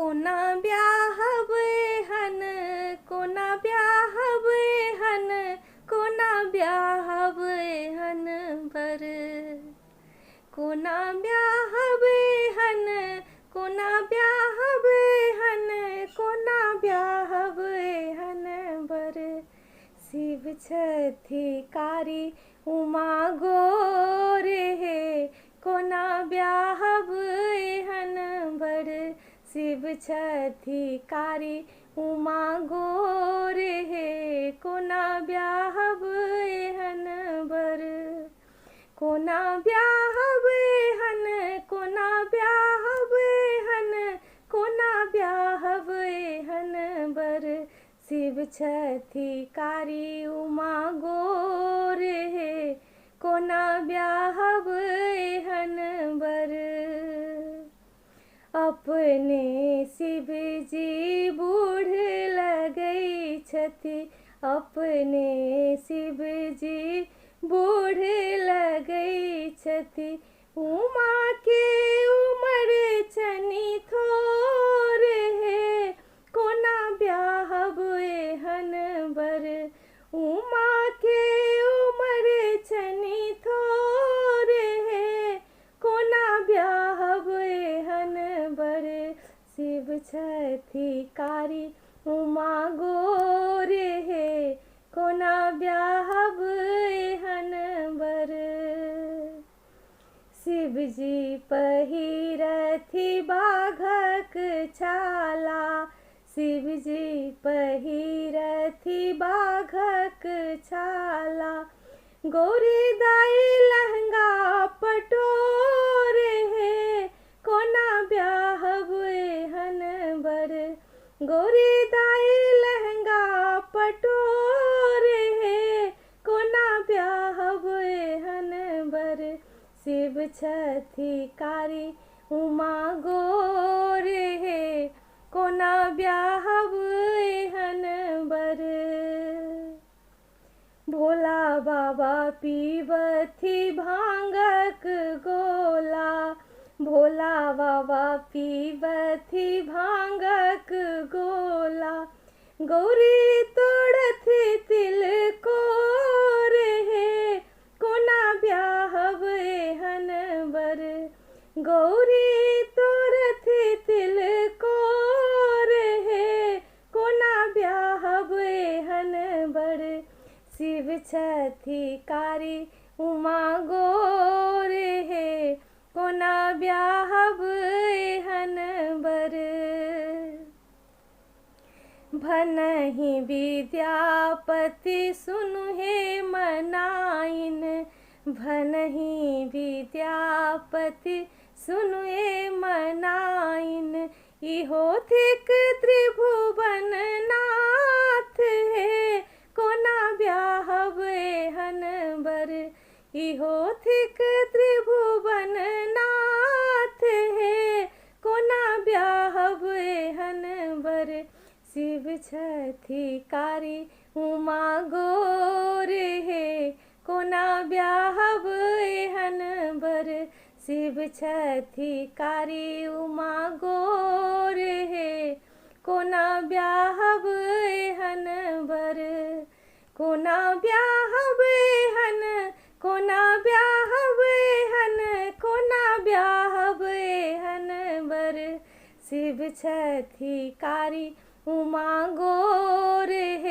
कोना ब्याहबे हन, कोना ब्याहबे हन, कोना ब्याहबे हन बर। कोना ब्याहबे हन, कोना ब्याहबे हन, कोना ब्याहबे हन बर। शिव छथि कारी उमा गोरे हे, कोना ब्याहबे हन बर। शिव छथि कारी उमा गोरे हे, कोना ब्याहबे हन बर। कोना ब्याहबे हन, कोना ब्याहबे हन, कोना ब्याहबे हन बर। शिव छथि कारी उमा गोरे हे, कोना ब्याहबे हन बर। अपने शिव जी बूढ़ लगै छथि, अपने शिव जी बूढ़ लगै छथि। उमा के उमर छनि थोर हे, कोना ब्याहबे हन बर। उमा के उमर छनि थोर हे, कोना ब्याहबे हन बर। शिव छथि कारी उमा गोरे हे, कोना ब्याहबे हन बर। शिव जी पहिरथि बाघक छाला, शिव जी पहिरथि बाघक छाला। गौरी दाई लहंगा पटोर हे, कोना ब्याहबे हन बर। गौरी दाई लहंगा पटोर हे, कोना ब्याहबे हन बर। शिव छथि कारी उमा गोरे हे, कोना ब्याहबे हन बर। भोला बाबा पीबथि भांगक गोला, भोला बाबा पीबथि भांगक गोला। गौरी तोड़थि तिलकोर हे, कोना ब्याहबे हन बर। गौरी तोड़थि तिलकोर हे, कोना ब्याहबे हन बर। शिव छथि कारी उमा गोरे हे, कोना ब्याहबे हन बर। भनहि विद्यापति सुनु हे मनाइन, भनहि विद्यापति सुनु हे मनाइन। इहो थिक त्रिभुवन नाथ हे, कोना ब्याहबे हन बर। इहो थिक त्रिभुवन नाथ हे, कोना ब्याहबे हन बर। शिव छथि कारी उमा गोरे हे, कोना ब्याहबे हन बर। शिव छथि कारी उमा गोरे हे, कोना ब्याहबे हन बर। कोना ब्याहबे हन, कोना ब्याहबे हन, कोना ब्याहबे हन बर। शिव छथि कारी उमा गोरे हे,